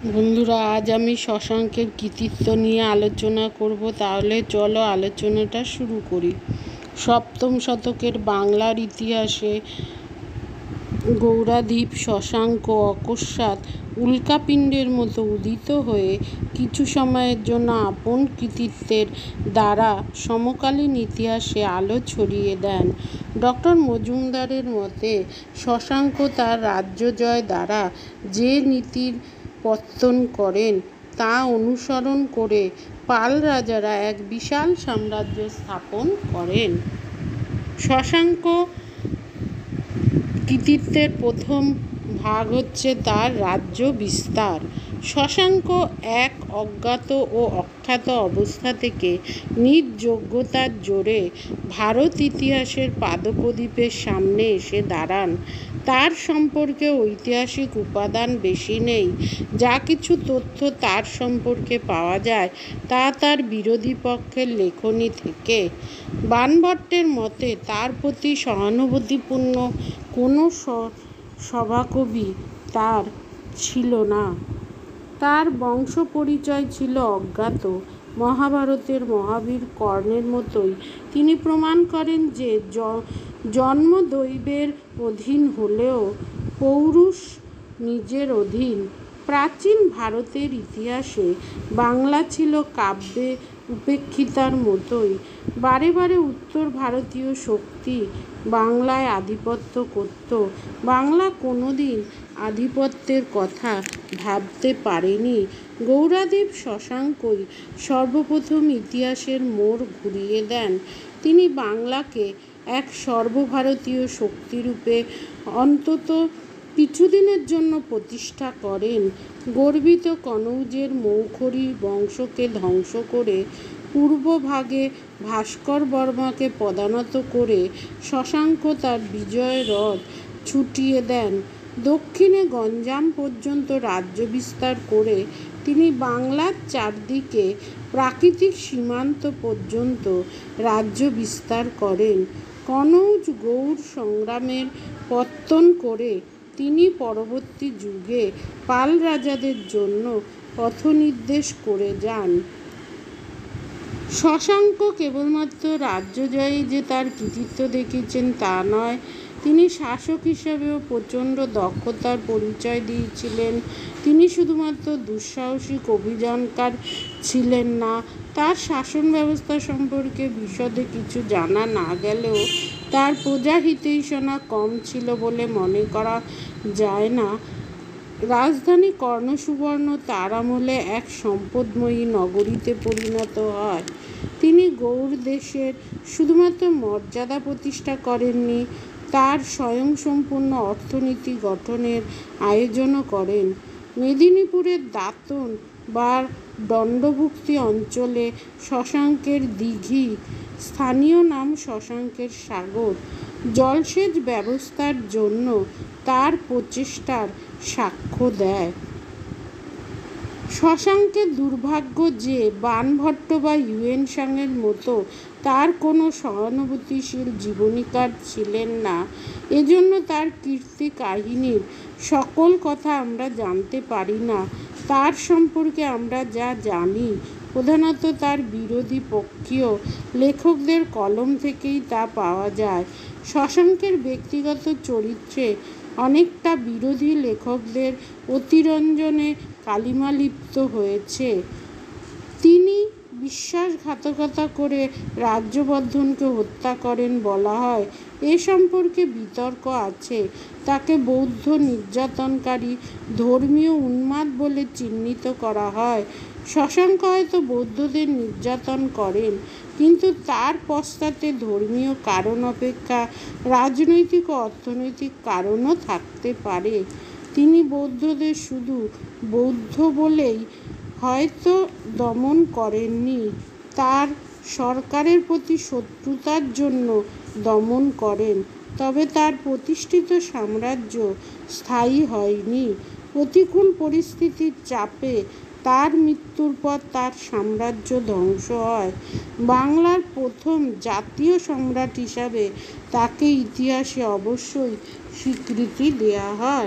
বন্ধুরা, আজ আমি শশাঙ্কের কৃতিত্ব নিয়ে আলোচনা করব। তাহলে চলো আলোচনাটা শুরু করি। সপ্তম শতকের বাংলার ইতিহাসে গৌরাধিপ শশাঙ্ক অকস্মাৎ উল্কাপিণ্ডের মতো উদিত হয়ে কিছু সময়ের জন্য আপন কৃতিত্বের দ্বারা সমকালীন ইতিহাসে আলো ছড়িয়ে দেন। ডক্টর মজুমদারের মতে শশাঙ্ক তার রাজ্যজয় দ্বারা যে নীতির পত্তন করেন তা অনুসরণ করে পাল রাজারা এক বিশাল সাম্রাজ্য স্থাপন করেন। শশাঙ্ক কৃতিত্বের প্রথম ভাগ হচ্ছে তার রাজ্য বিস্তার। শশাঙ্ক এক অজ্ঞাত ও অখ্যাত অবস্থা থেকে নিজ যোগ্যতার জোরে ভারত ইতিহাসের পাদপ্রদীপের সামনে এসে দাঁড়ান। তার সম্পর্কে ঐতিহাসিক উপাদান বেশি নেই। যা কিছু তথ্য তার সম্পর্কে পাওয়া যায় তা তার বিরোধী পক্ষের লেখনী থেকে। বাণভট্টের মতে তার প্রতি সহানুভূতিপূর্ণ কোনো সভাকবি তার ছিল না। তার বংশ পরিচয় ছিল অজ্ঞাত। মহাভারতের মহাবীর কর্ণের মতোই তিনি প্রমাণ করেন যে জন্ম দৈবের অধীন হলেও পৌরুষ নিজের অধীন। প্রাচীন ভারতের ইতিহাসে বাংলা ছিল কাব্যে উপেক্ষিতার মতোই। বারে বারে উত্তর ভারতীয় শক্তি বাংলায় আধিপত্য করত। বাংলা কোনোদিন আধিপত্যের কথা ভাবতে পারেনি। গৌরাধিপ শশাঙ্কই সর্বপ্রথম ইতিহাসের মোড় ঘুরিয়ে দেন। তিনি বাংলাকে এক সর্বভারতীয় শক্তিরূপে অন্তত কিছুদিনের জন্য প্রতিষ্ঠা করেন। গর্বিত কনৌজের মৌখরী বংশকে ধ্বংস করে পূর্বভাগে ভাস্কর বর্মাকে পদানত করে শশাঙ্ক তার বিজয় রথ ছুটিয়ে দেন। দক্ষিণে গঞ্জাম পর্যন্ত রাজ্য বিস্তার করে তিনি বাংলার চারদিকে প্রাকৃতিক সীমান্ত পর্যন্ত রাজ্য বিস্তার করেন। কনৌজ গৌড় সংগ্রামের পত্তন করে তিনি পরবর্তী যুগে পাল রাজাদের জন্য পথনির্দেশ করে যান। শশাঙ্ক কেবলমাত্র রাজ্যজয়েই যে তার কৃতিত্ব দেখিয়েছেন তা নয়, তিনি শাসক হিসেবেও প্রচণ্ড দক্ষতার পরিচয় দিয়েছিলেন। তিনি শুধুমাত্র দুঃসাহসিক অভিযানকার ছিলেন না, তার শাসন ব্যবস্থা সম্পর্কে বিশদে কিছু জানা না গেলেও তার প্রজাহিতৈষণা কম ছিল বলে মনে করা যায় না। রাজধানী কর্ণসুবর্ণ তার আমলে এক সম্পদময়ী নগরীতে পরিণত হয়। তিনি গৌড় দেশের শুধুমাত্র মর্যাদা প্রতিষ্ঠা করেননি, তার স্বয়ংসম্পূর্ণ অর্থনীতি গঠনের আয়োজনও করেন। মেদিনীপুরের দাঁতন বা দণ্ডভুক্তি অঞ্চলে শশাঙ্কের দিঘি, স্থানীয় নাম শশাঙ্কের সাগর, জলসেচ ব্যবস্থার জন্য তার প্রচেষ্টার সাক্ষ্য দেয়। শশাঙ্কের দুর্ভাগ্য যে বাণভট্ট বা হিউয়েন-সাংয়ের মতো তার কোনো সহানুভূতিশীল জীবনীকার ছিলেন না। এজন্য তার কীর্তি কাহিনীর সকল কথা আমরা জানতে পারি না। তার সম্পর্কে আমরা যা জানি প্রধানত তার বিরোধী পক্ষীয় লেখকদের কলম থেকেই তা পাওয়া যায়। শশাঙ্কের ব্যক্তিগত চরিত্রে অনেকটা বিরোধী লেখকদের অতিরঞ্জনে কালিমালিপ্ত হয়েছে। তিনি বিশ্বাসঘাতকতা করে রাজ্যবর্ধনকে হত্যা করেন বলা হয়। এ সম্পর্কে বিতর্ক আছে। তাকে বৌদ্ধ নির্যাতনকারী, ধর্মীয় উন্মাদ বলে চিহ্নিত করা হয়। শশাঙ্ক হয়তো বৌদ্ধদের নির্যাতন করেন, কিন্তু তার পশ্চাতে ধর্মীয় কারণ অপেক্ষা রাজনৈতিক ও অর্থনৈতিক কারণও থাকতে পারে। তিনি বৌদ্ধদের শুধু বৌদ্ধ বলেই হয়তো দমন করেননি, তার সরকারের প্রতি শত্রুতার জন্য দমন করেন। তবে তার প্রতিষ্ঠিত সাম্রাজ্য স্থায়ী হয়নি। প্রতিকূল পরিস্থিতির চাপে তার মৃত্যুর পর তার সাম্রাজ্য ধ্বংস হয়। বাংলার প্রথম জাতীয় সম্রাট হিসাবে তাকে ইতিহাসে অবশ্যই স্বীকৃতি দেয়া হয়।